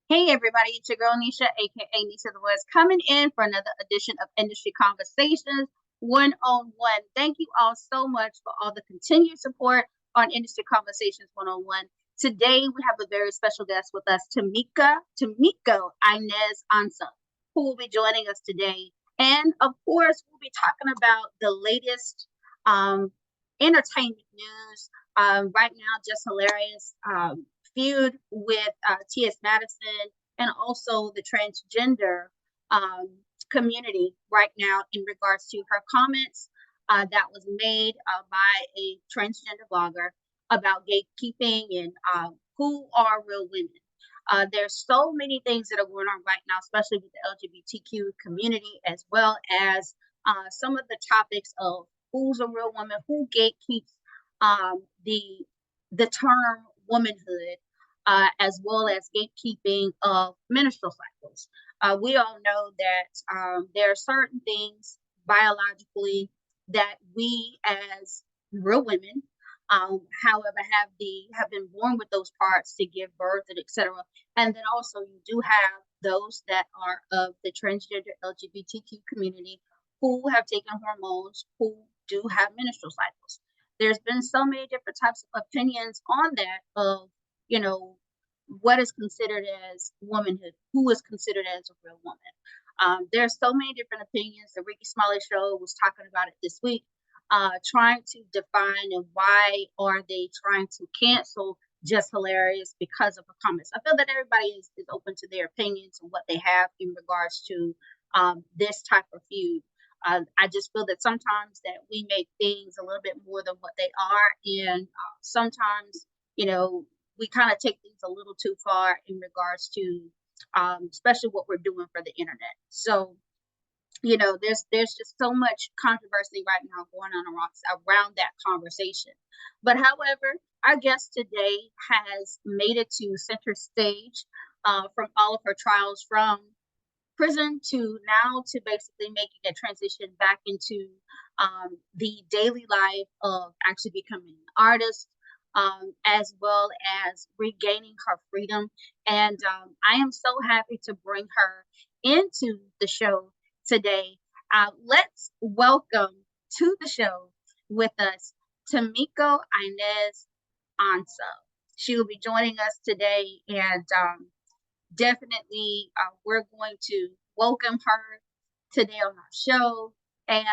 Hey everybody, it's your girl Nisha, aka Nisha the West, coming in for another edition of Industry Conversations One-on-One. Thank you all so much for all the continued support on Industry Conversations One-on-One. Today we have a very special guest with us, Tamikyo Inez Ansa, who will be joining us today. And of course, we'll be talking about the latest entertainment news. Right now, just hilarious. Feud with T.S. Madison and also the transgender um, community right now in regards to her comments that was made by a transgender blogger about gatekeeping and who are real women. There's so many things that are going on right now, especially with the LGBTQ community, as well as some of the topics of who's a real woman, who gatekeeps the term womanhood, as well as gatekeeping of menstrual cycles. We all know that there are certain things biologically that we as real women, however, have been born with those parts to give birth and etc. And then also you do have those that are of the transgender LGBTQ community who have taken hormones, who do have menstrual cycles. There's been so many different types of opinions on that of, you know, what is considered as womanhood, who is considered as a real woman. There's so many different opinions. The Ricky Smiley show was talking about it this week, trying to define and why are they trying to cancel Just Hilarious because of the comments. I feel that everybody is open to their opinions and what they have in regards to this type of feud. I just feel that sometimes that we make things a little bit more than what they are, and sometimes, you know, we kind of take things a little too far in regards to, especially what we're doing for the internet. So, there's just so much controversy right now going on around that conversation. But however, our guest today has made it to center stage from all of her trials, from prison to now to basically making a transition back into the daily life of actually becoming an artist, as well as regaining her freedom. And I am so happy to bring her into the show today. Let's welcome to the show with us Tamikyo Inez Ansa. She will be joining us today, and definitely we're going to welcome her today on our show and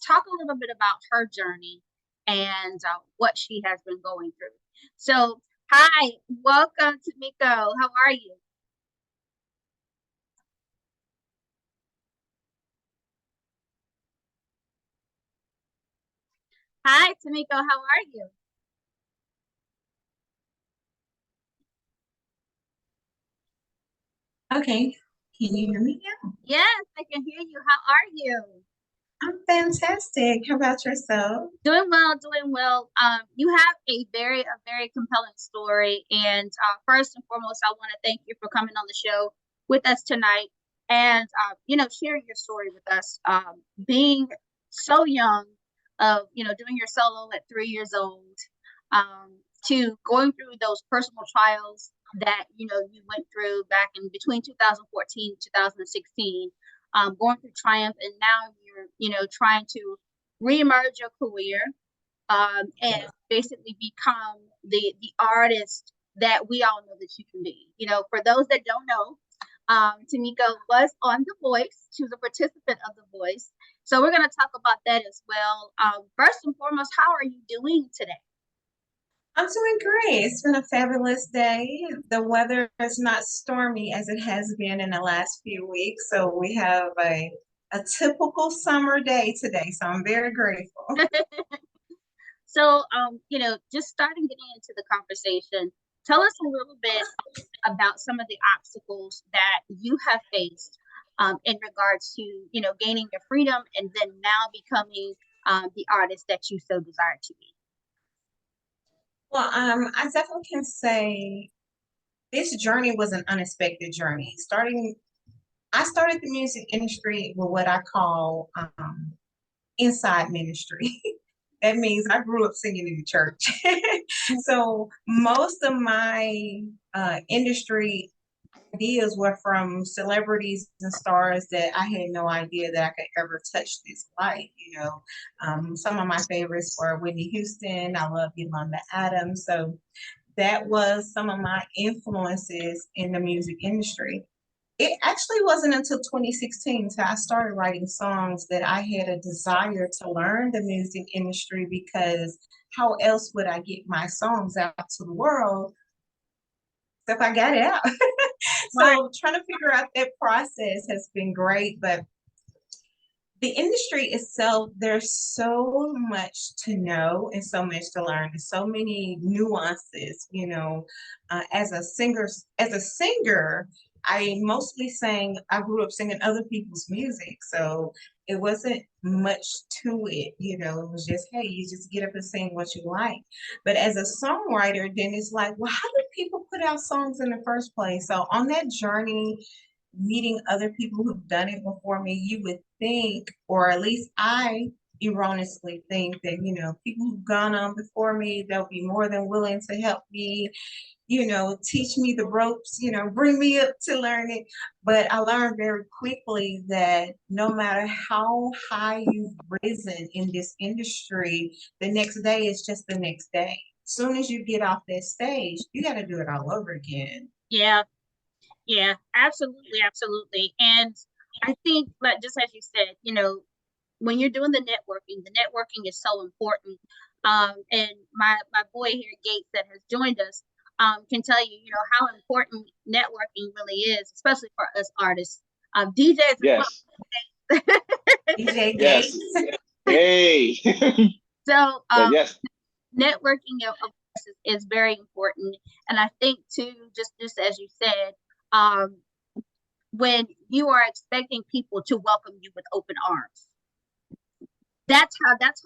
talk a little bit about her journey and what she has been going through. So, hi, welcome to Miko. How are you? Hi, Tamiko. How are you? Okay. Can you hear me now? Yes, I can hear you. How are you? I'm fantastic. How about yourself? Doing well, doing well. You have a very compelling story, and first and foremost, I want to thank you for coming on the show with us tonight, and sharing your story with us. Being so young, of doing your solo at 3 years old, um, to going through those personal trials that you went through back in between 2014 2016, going through triumph, and now you're trying to reemerge your career, and basically become the artist that we all know that you can be. For those that don't know, Tamiko was on The Voice. She was a participant of The Voice. So we're going to talk about that as well. First and foremost, how are you doing today? I'm doing great. It's been a fabulous day. The weather is not stormy as it has been in the last few weeks, so we have a typical summer day today. So I'm very grateful. So, just starting getting into the conversation, tell us a little bit about some of the obstacles that you have faced in regards to, gaining your freedom and then now becoming the artist that you so desire to be. Well, I definitely can say this journey was an unexpected journey. I started the music industry with what I call inside ministry. That means I grew up singing in the church. So most of my industry ideas were from celebrities and stars that I had no idea that I could ever touch this light. Some of my favorites were Whitney Houston. I love Yolanda Adams. So that was some of my influences in the music industry. It actually wasn't until 2016 that I started writing songs that I had a desire to learn the music industry, because how else would I get my songs out to the world if I got it out? Right. So trying to figure out that process has been great, but the industry itself, there's so much to know and so much to learn. There's so many nuances, as a singer, I mostly sang, I grew up singing other people's music. So it wasn't much to it, it was just, hey, you just get up and sing what you like. But as a songwriter, then it's like, well, how do people put out songs in the first place? So on that journey, meeting other people who've done it before me, you would think, or at least I erroneously think that, people who've gone on before me, they'll be more than willing to help me, teach me the ropes, bring me up to learn it. But I learned very quickly that no matter how high you've risen in this industry, the next day is just the next day. Soon as you get off that stage, you got to do it all over again. Yeah. Yeah, absolutely, absolutely. And I think, like just as you said, when you're doing the networking is so important. And my boy here, Gates, that has joined us, can tell you, how important networking really is, especially for us artists. DJs as Yes. well. DJ Yes. Gates. Hey. So, But yes. networking of course is very important. And I think too, just as you said, um, when you are expecting people to welcome you with open arms, that's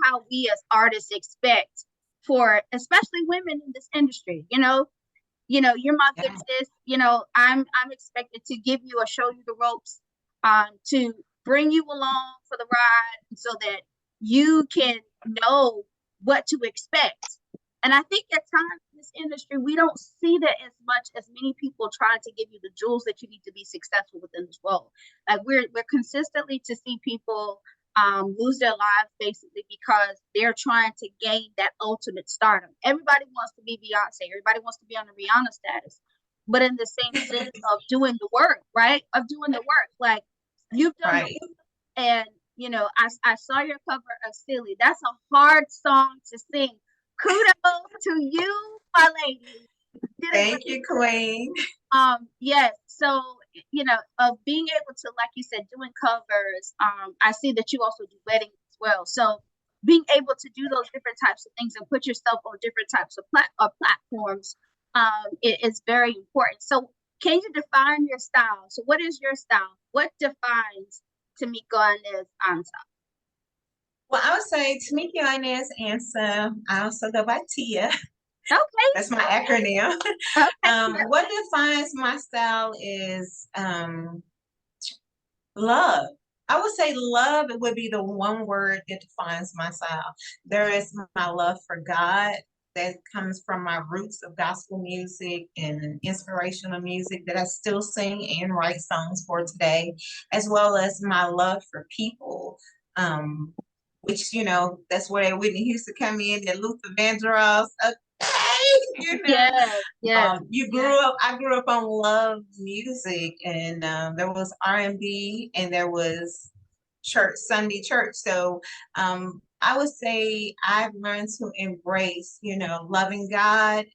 how we as artists expect, for especially women in this industry. You're my good Yeah. sis. I'm expected to give you or show you the ropes, to bring you along for the ride so that you can know what to expect. And I think at times in this industry, we don't see that as much, as many people trying to give you the jewels that you need to be successful within this role. Like we're consistently to see people lose their lives basically because they're trying to gain that ultimate stardom. Everybody wants to be Beyonce. Everybody wants to be on the Rihanna status. But in the same sense of doing the work, right? Of doing the work. Like you've done the Right. work, and I saw your cover of Silly. That's a hard song to sing. Kudos to you, my lady. Thank you, Queen. Yes. So, of being able to, like you said, doing covers. I see that you also do weddings as well. So being able to do those different types of things and put yourself on different types of platforms, is very important. So can you define your style? So what is your style? What defines Tamikyo Inez Ansa? Well, I would say Tamikyo Inez Ansa. I also go by Tia. Okay. That's my acronym. Okay. What defines my style is love. I would say love would be the one word that defines my style. There is my love for God that comes from my roots of gospel music and inspirational music that I still sing and write songs for today, as well as my love for people. Which that's where Whitney Houston come in, and Luther Vandross. Yes. Yes. I grew up on love music, and there was R&B and there was Sunday church. So I would say I've learned to embrace, loving God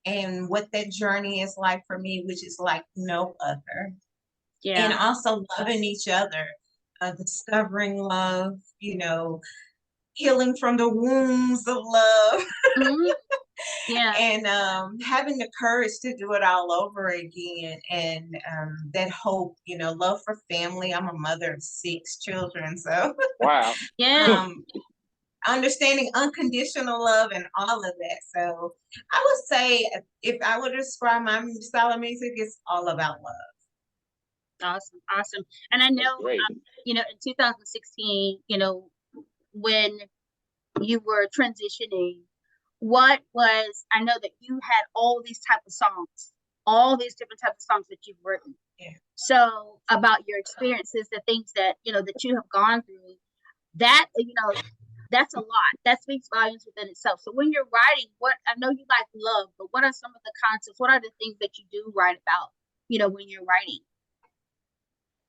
and what that journey is like for me, which is like no other. And Yeah. also loving each other, discovering love, healing from the wounds of love. Mhm. Yeah. And having the courage to do it all over again, and that hope, love for family. I'm a mother of 6 children, so Wow. Yeah. um, understanding unconditional love and all of that. So I would say, if I were to describe my style of music, it's all about love. Awesome. Awesome. And I That's know, great. in 2016, when you were transitioning, I know that you had all these type of songs all these different types of songs that you've written. Yeah. So about your experiences, the things that that you have gone through, that that's a lot. That speaks volumes within itself. So when you're writing, what I know you like love, but what are some of the concepts? What are the things that you do write about? When you're writing.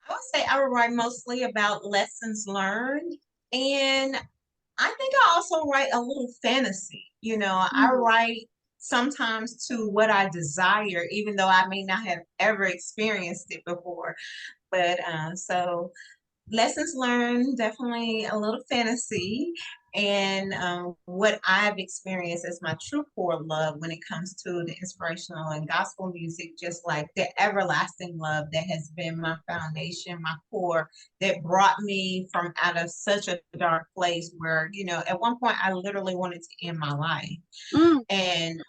I would say I would write mostly about lessons learned. And I think I also write a little fantasy. I Mm, write sometimes to what I desire, even though I may not have ever experienced it before. But so lessons learned, definitely a little fantasy, and what I've experienced as my true core love when it comes to the inspirational and gospel music, just like the everlasting love that has been my foundation, my core, that brought me from out of such a dark place where, at one point I literally wanted to end my life. mm, And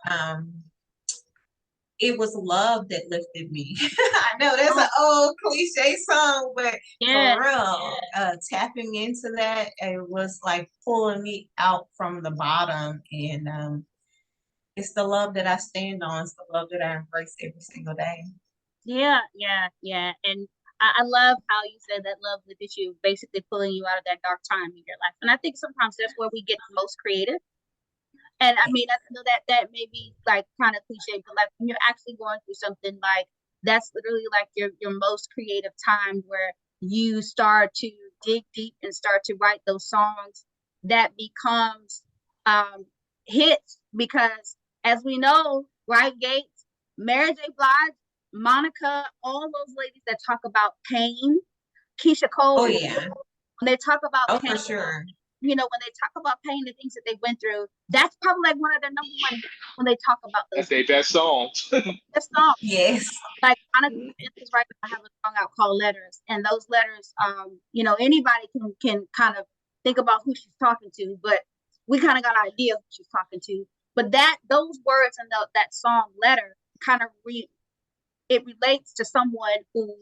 it was love that lifted me. I know that's an oh, old cliche song, but yeah, for real, tapping into that, it was like pulling me out from the bottom. And it's the love that I stand on. It's the love that I embrace every single day. yeah. And I love how you said that love lifted you, basically pulling you out of that dark time in your life. And I think sometimes that's where we get the most creative. And I mean, I know that may be like kind of cliche, but like when you're actually going through something, like that's literally like your most creative time, where you start to dig deep and start to write those songs that becomes um hits. Because as we know, right, Gates, Mary J. Blige, Monica, all those ladies that talk about pain, Keisha Oh Cole, yeah. when they talk about Oh, pain, for sure. when they talk about pain, the things that they went through, that's probably like one of their number one hits when they talk about That's those their things. best songs. The song, Yes. like Monica, for instance, right now I have a song out called Letters, and those letters, anybody can kind of think about who she's talking to, but we kind of got an idea who she's talking to. But those words and that song Letter kind of it relates to someone who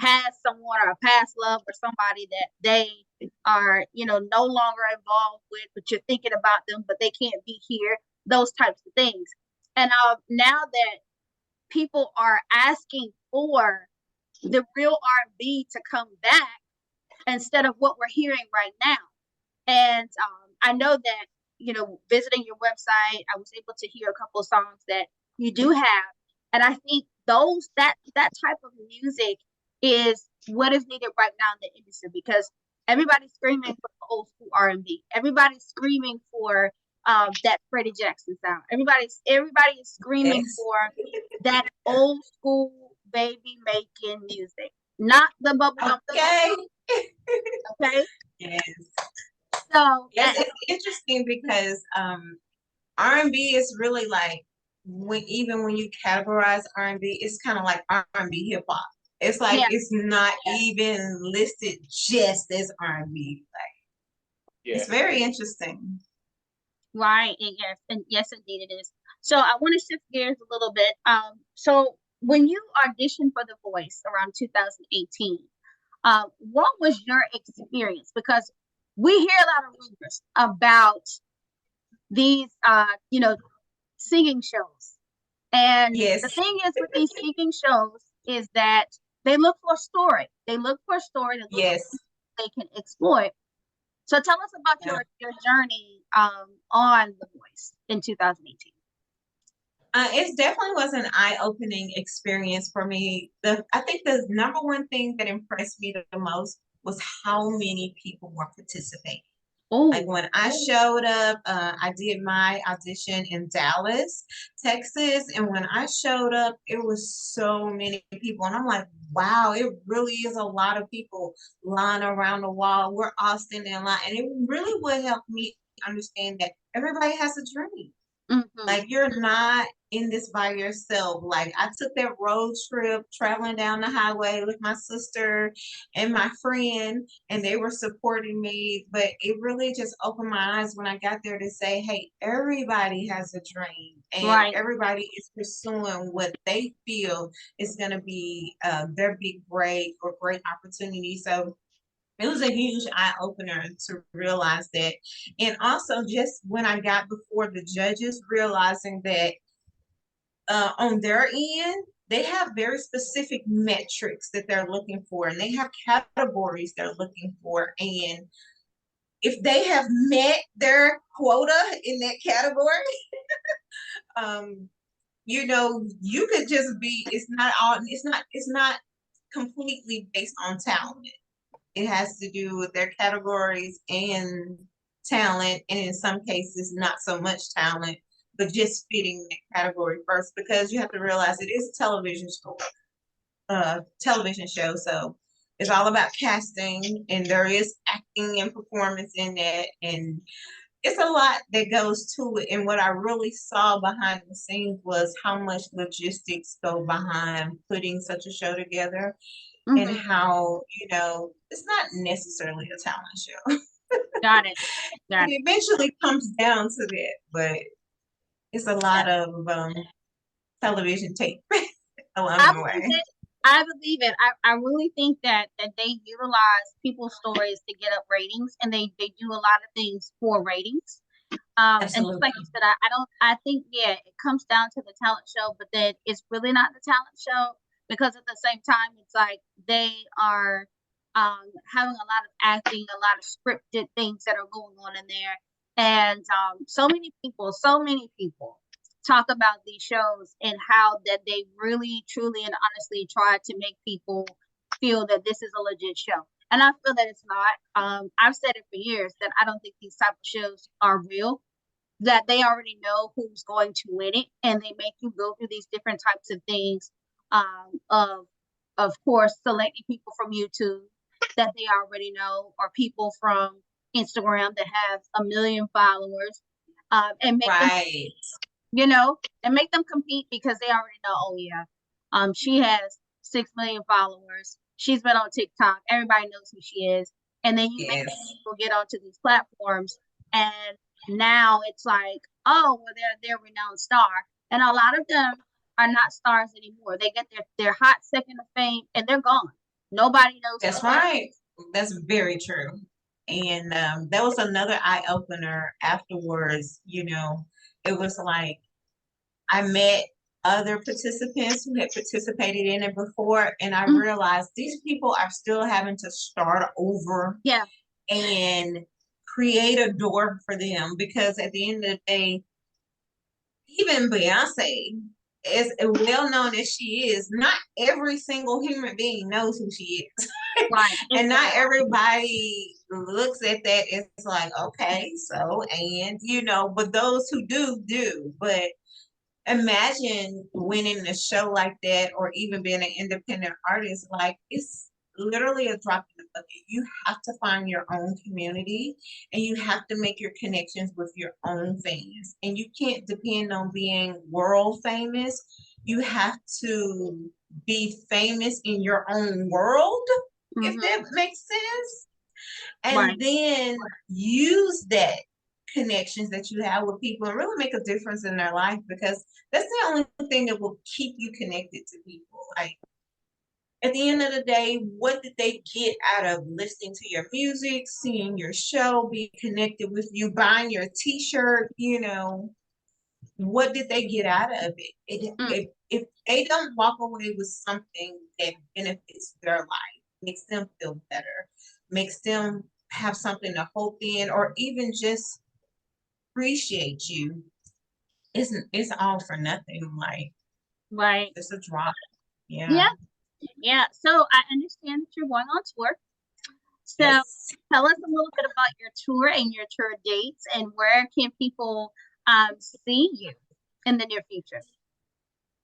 has someone or a past love or somebody that they are, no longer involved with, but you're thinking about them, but they can't be here, those types of things. And now that people are asking for the real R&B to come back instead of what we're hearing right now. And I know that, visiting your website, I was able to hear a couple of songs that you do have. And I think that type of music is what is needed right now in the industry, because everybody's screaming for old school R&B. Everybody's screaming for that Freddie Jackson sound. Everybody is screaming Yes. for that old school baby making music, not the bubblegum. Okay. Okay, Yes. so Yes, it's interesting because R&B is really like, even when you categorize R&B, it's kind of like R&B hip hop. It's like yeah, it's not even listed just as R&B. Like, Yeah. it's very interesting. right, and yes, indeed it is. So I want to shift gears a little bit. So when you auditioned for The Voice around 2018, what was your experience? Because we hear a lot of rumors about these, singing shows. And Yes. the thing is with these singing shows is that they look for a story. They look for a story that Yes. they can exploit. So tell us about Yeah. your journey on The Voice in 2018. It definitely was an eye-opening experience for me. I think the number one thing that impressed me the most was how many people were participating. Like Oh, when I showed up, I did my audition in Dallas, Texas, and when I showed up, it was so many people, and I'm like, wow, it really is a lot of people lying around the wall. We're all standing in line, and it really would help me understand that everybody has a dream. mm-hmm. Like you're not in this by yourself. Like I took that road trip traveling down the highway with my sister and my friend, and they were supporting me. But it really just opened my eyes when I got there to say, hey, everybody has a dream and Right, everybody is pursuing what they feel is going to be their big break or great opportunity. So it was a huge eye opener to realize that. And also, just when I got before the judges, realizing that on their end, they have very specific metrics that they're looking for, and they have categories they're looking for. And if they have met their quota in that category, um, you could just be, it's not completely based on talent. It has to do with their categories and talent, and in some cases, not so much talent, but just fitting that category first, because you have to realize it is a television show, so it's all about casting, and there is acting and performance in that, and it's a lot that goes to it. And what I really saw behind the scenes was how much logistics go behind putting such a show together, and Mm-hmm. how, it's not necessarily a talent show. Got it. It Got it. eventually comes down to that, but it's a Yeah. lot of television tape along I the believe way. it. I believe it. I really think that they utilize people's stories to get up ratings, and they do a lot of things for ratings. And just Absolutely. like you said, I think, yeah, it comes down to the talent show, but then it's really not the talent show, because at the same time, it's like they are having a lot of acting, a lot of scripted things that are going on in there. And so many people talk about these shows and how that they really, truly, and honestly try to make people feel that this is a legit show. And I feel that it's not. I've said it for years that I don't think these type of shows are real, that they already know who's going to win it, and they make you go through these different types of things, of course selecting people from YouTube that they already know, or people from Instagram that have a million followers, and make them, Right. and make them compete, because they already know, oh yeah, she has 6 million followers, she's been on TikTok, everybody knows who she is. And then you make Yes. these people get onto these platforms, and now it's like, oh well, they're a renowned star, and a lot of them are not stars anymore. They get their hot second of fame, and they're gone. Nobody knows who That's they are. right. That's very true. And that was another eye opener afterwards. It was like I met other participants who had participated in it before, and I Mhm. realized these people are still having to start over Yeah. and create a door for them, because at the end of the day, even Beyonce, as well known as she is, not every single human being knows who she is. Right. And not Exactly. everybody looks at that. It's like, okay, so, and, but those who do. But imagine winning a show like that, or even being an independent artist. Like, it's literally a drop in the bucket. You have to find your own community, and you have to make your connections with your own fans, and you can't depend on being world famous. You have to be famous in your own world, if Hmm. that makes sense, Right. and then use that connections that you have with people and really make a difference in their life, because that's the only thing that will keep you connected to people. Like, at the end of the day, what did they get out of listening to your music, seeing your show, being connected with you, buying your t-shirt? What did they get out of it? Mm. If they don't walk away with something that benefits their life, makes them feel better, makes them have something to hope in, or even just appreciate you, it's all for nothing. Like, Right. it's a drop. Yeah. Yeah. Yeah. So I understand that you're going on tour. So Yes. tell us a little bit about your tour and your tour dates, and where can people see you in the near future?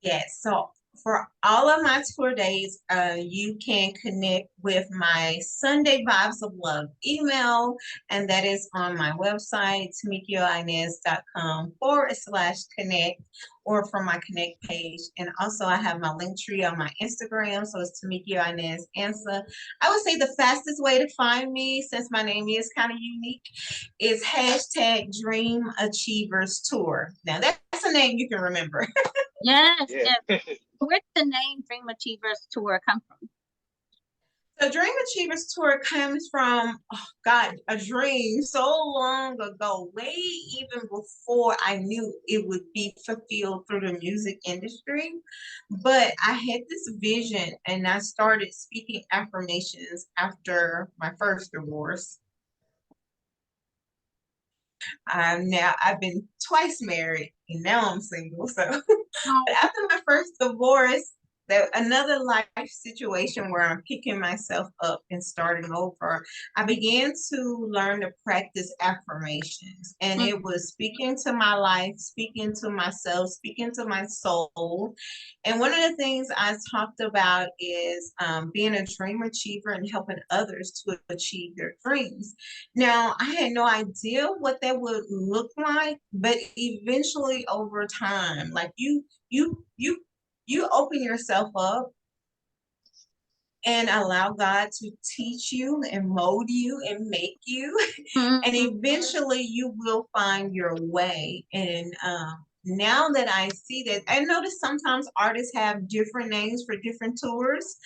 Yes. So for all of my tour days, you can connect with my Sunday Vibes of Love email, and that is on my website, tamikyoinez.com/connect, or from my connect page. And also I have my link tree on my Instagram. So it's Tamikyo Inez Ansa. I would say the fastest way to find me, since my name is kind of unique, is hashtag Dream Achievers Tour. Now that's a name you can remember. Yes, Yeah. yes. Where did the name Dream Achievers Tour come from? The Dream Achievers Tour comes from, oh God, a dream so long ago, way even before I knew it would be fulfilled through the music industry. But I had this vision and I started speaking affirmations after my first divorce. Now I've been twice married and now I'm single. So Oh, after my first divorce, that another life situation where I'm picking myself up and starting over, I began to learn to practice affirmations. And mm, it was speaking to my life, speaking to myself, speaking to my soul. And one of the things I talked about is being a dream achiever and helping others to achieve their dreams. Now, I had no idea what that would look like, but eventually over time, like you open yourself up and allow God to teach you and mold you and make you, and mm, eventually you will find your way. And now that I see that, I notice sometimes artists have different names for different tours,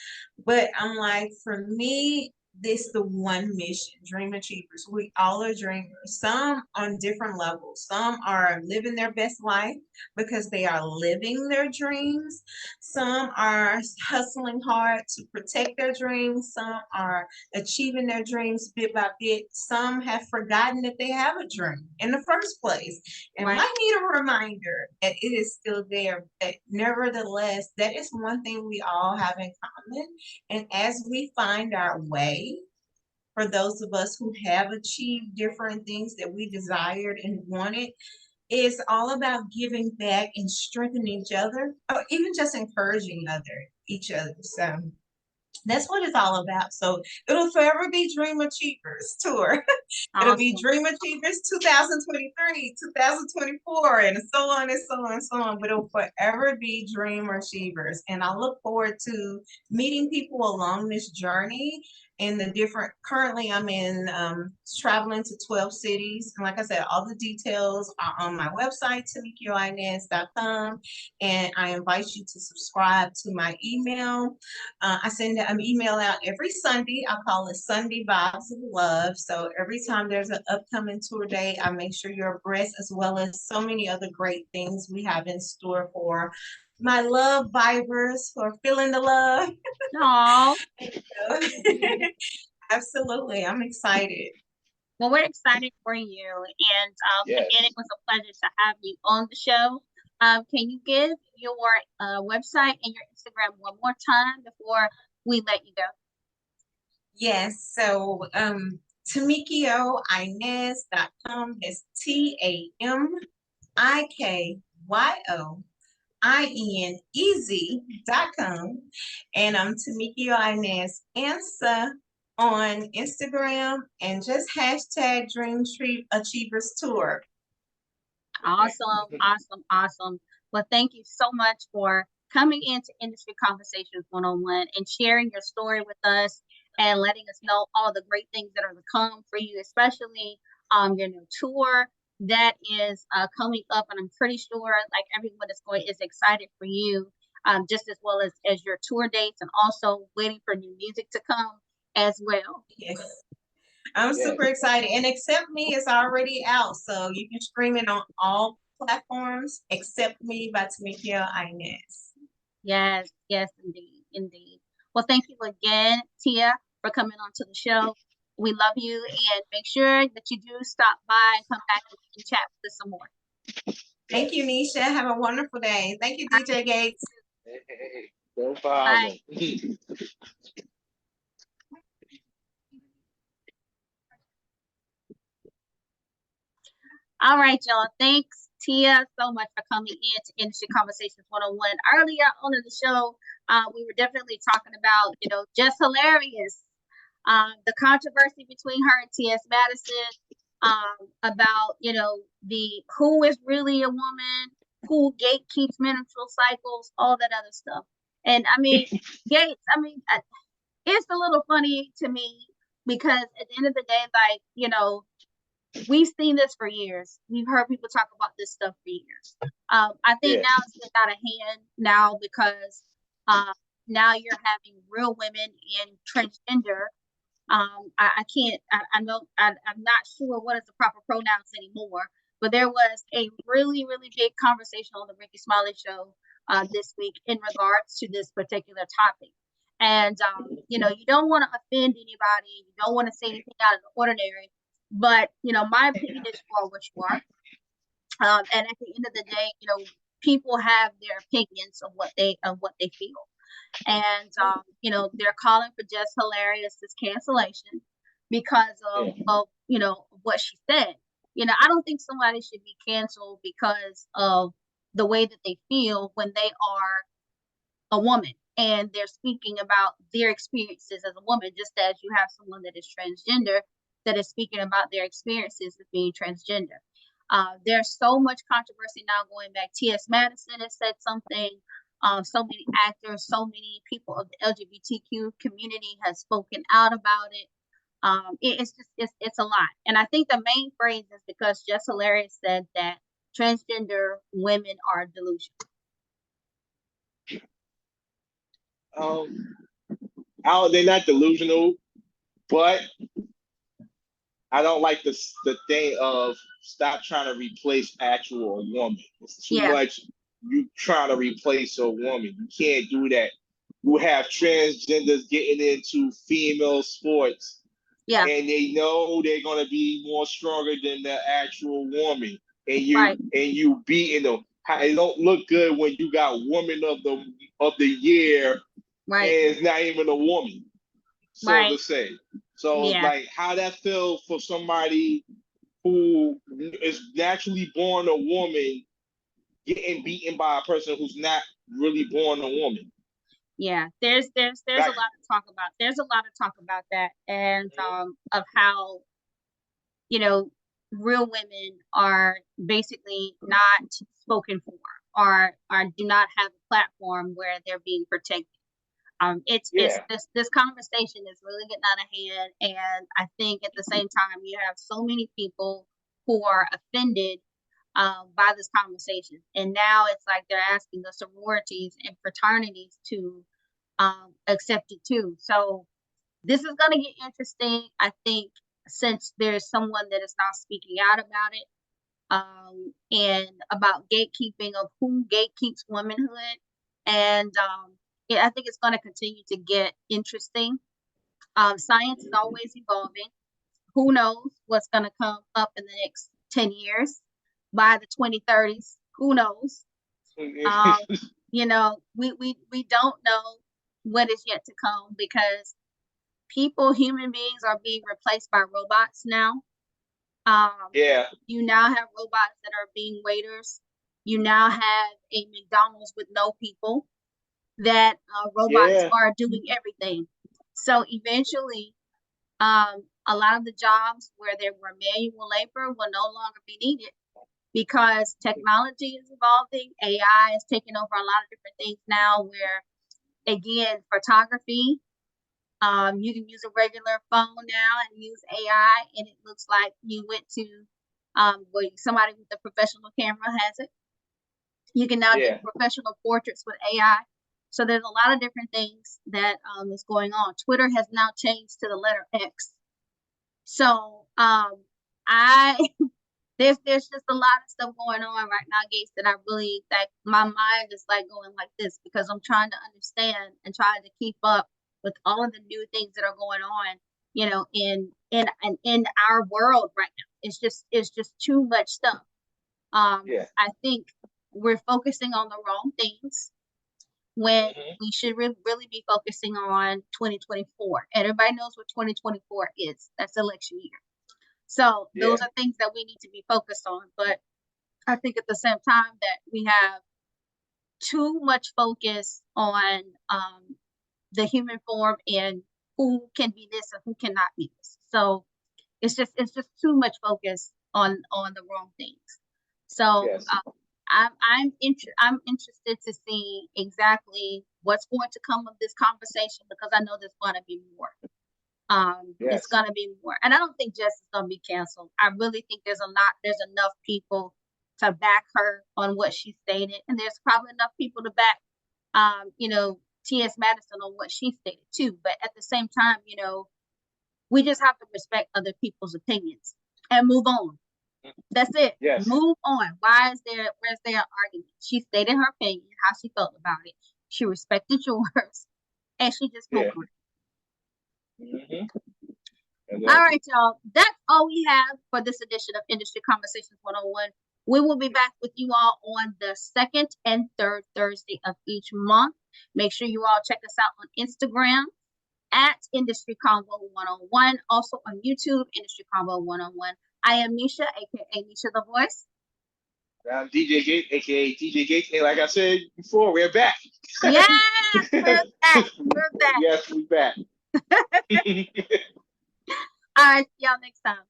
but I'm like, for me, this the one mission, Dream Achievers. We all are dreamers, some on different levels. Some are living their best life because they are living their dreams. Some are hustling hard to protect their dreams. Some are achieving their dreams bit by bit. Some have forgotten that they have a dream in the first place and right. might need a reminder that it is still there. But nevertheless, that is one thing we all have in common. And as we find our way, for those of us who have achieved different things that we desired and wanted, it's all about giving back and strengthening each other, or even just encouraging each other. So that's what it's all about. So it'll forever be Dream Achievers Tour. It'll be Awesome. Dream Achievers 2023, 2024, and so on and so on and so on. But it'll forever be Dream Achievers. And I look forward to meeting people along this journey in the different, currently I'm in traveling to 12 cities. And like I said, all the details are on my website, tamikyoinez.com. And I invite you to subscribe to my email. I send an email out every Sunday. I call it Sunday Vibes of Love. So every time there's an upcoming tour date, I make sure you're abreast, as well as so many other great things we have in store for my love vibers who are feeling the love. Oh, Absolutely. I'm excited. well, we're excited for you. And Yes. again, it was a pleasure to have you on the show. Can you give your website and your Instagram one more time before we let you go? Yes. So TamikyoInez.com. That's TamikyoInez.com. And I'm Tamikyo Inez Ansa on Instagram, and just hashtag Dream Tree Achievers Tour. Awesome, awesome, awesome. Well, thank you so much for coming into Industry Conversations 101 and sharing your story with us and letting us know all the great things that are to come for you, especially your new tour that is coming up. And I'm pretty sure like everyone is excited for you, just as well as your tour dates and also waiting for new music to come as well. Yes. I'm Yes. super excited. And Accept Me is already out. So you can stream it on all platforms. Accept Me by Tamikyo Inez. Yes, yes, indeed, indeed. Well, thank you again, Tia, for coming on to the show. We love you, and make sure that you do stop by and come back and chat with us some more. Thank you, Yes. Nisha. Have a wonderful day. Thank you, All right, DJ Gates. Hey, no bye. problem. All right, y'all. Thanks, Tia, so much for coming in to Industry Conversations 101. Earlier on in the show, we were definitely talking about, just hilarious. The controversy between her and T.S. Madison about, the who is really a woman, who gatekeeps menstrual cycles, all that other stuff. And I mean, Gates, it's a little funny to me because at the end of the day, like, we've seen this for years. We've heard people talk about this stuff for years. I think Yeah. now it's getting out of hand now because now you're having real women in transgender. I can't, I know, I'm not sure what is the proper pronouns anymore, but there was a really, really big conversation on the Ricky Smiley show this week in regards to this particular topic. And, you know, you don't want to offend anybody. You don't want to say anything out of the ordinary, but, you know, my opinion is you are what you are. And at the end of the day, you know, people have their opinions of what they feel. And you know, they're calling for Just Hilarious's cancellation because of you know what she said. You know, I don't think somebody should be canceled because of the way that they feel when they are a woman and they're speaking about their experiences as a woman, just as you have someone that is transgender that is speaking about their experiences of being transgender. There's so much controversy now going back. T.S. Madison has said something. So many actors, so many people of the LGBTQ community has spoken out about it. It's just it's a lot. And I think the main phrase is because Jess Hilarious said that transgender women are delusional. They're not delusional, but I don't like the thing of stop trying to replace actual woman. It's too much. You trying to replace a woman. You can't do that. You have transgenders getting into female sports, and they know they're gonna be more stronger than the actual woman, and you beating them. It don't look good when you got woman of the year, and it's not even a woman, so to say. So like, how that feel for somebody who is naturally born a woman getting beaten by a person who's not really born a woman? Yeah, there's a lot to talk about. There's a lot to talk about that, and of how, you know, real women are basically not spoken for, or do not have a platform where they're being protected. It's this conversation is really getting out of hand, and I think at the same time you have so many people who are offended by this conversation, and now it's like they're asking the sororities and fraternities to accept it too. So this is going to get interesting, I think, since there's someone that is not speaking out about it, and about gatekeeping of who gatekeeps womanhood, and yeah, I think it's going to continue to get interesting. Science is always evolving. Who knows what's going to come up in the next 10 years, by the 2030s? Who knows? You know, we don't know what is yet to come, because human beings are being replaced by robots now. You now have robots that are being waiters. You now have a McDonald's with no people, that robots are doing everything. So eventually, a lot of the jobs where there were manual labor will no longer be needed, because technology is evolving. AI is taking over a lot of different things now, where, again, photography, you can use a regular phone now and use AI, and it looks like you went to where somebody with a professional camera has it. You can now do professional portraits with AI. So there's a lot of different things that is going on. Twitter has now changed to the letter X. So there's just a lot of stuff going on right now, Gates, that I really, that my mind is like going like this, because I'm trying to understand and trying to keep up with all of the new things that are going on, you know, in our world right now. It's just too much stuff. I think we're focusing on the wrong things when we should really be focusing on 2024. Everybody knows what 2024 is. That's election year. So those are things that we need to be focused on. But I think at the same time that we have too much focus on the human form and who can be this and who cannot be this. So it's just too much focus on the wrong things. So I'm interested to see exactly what's going to come of this conversation, because I know there's going to be more. It's going to be more, and I don't think Jess is going to be canceled. I really think there's enough people to back her on what she stated, and there's probably enough people to back, you know, T.S. Madison on what she stated too. But at the same time, we just have to respect other people's opinions and move on. That's it. Yes. Move on. Where's there an argument? She stated her opinion, how she felt about it. She respected yours, and she just moved on. All right, y'all. That's all we have for this edition of Industry Conversations 101. We will be back with you all on the second and third Thursday of each month. Make sure you all check us out on Instagram at Industry Convo 101. Also on YouTube, Industry Convo 101. I am Nisha, aka Nisha the Voice. I'm DJ Gates, aka DJ Gates. And like I said before, we're back. Yes, we're back. We're back. Yes, we're back. All right, see y'all next time.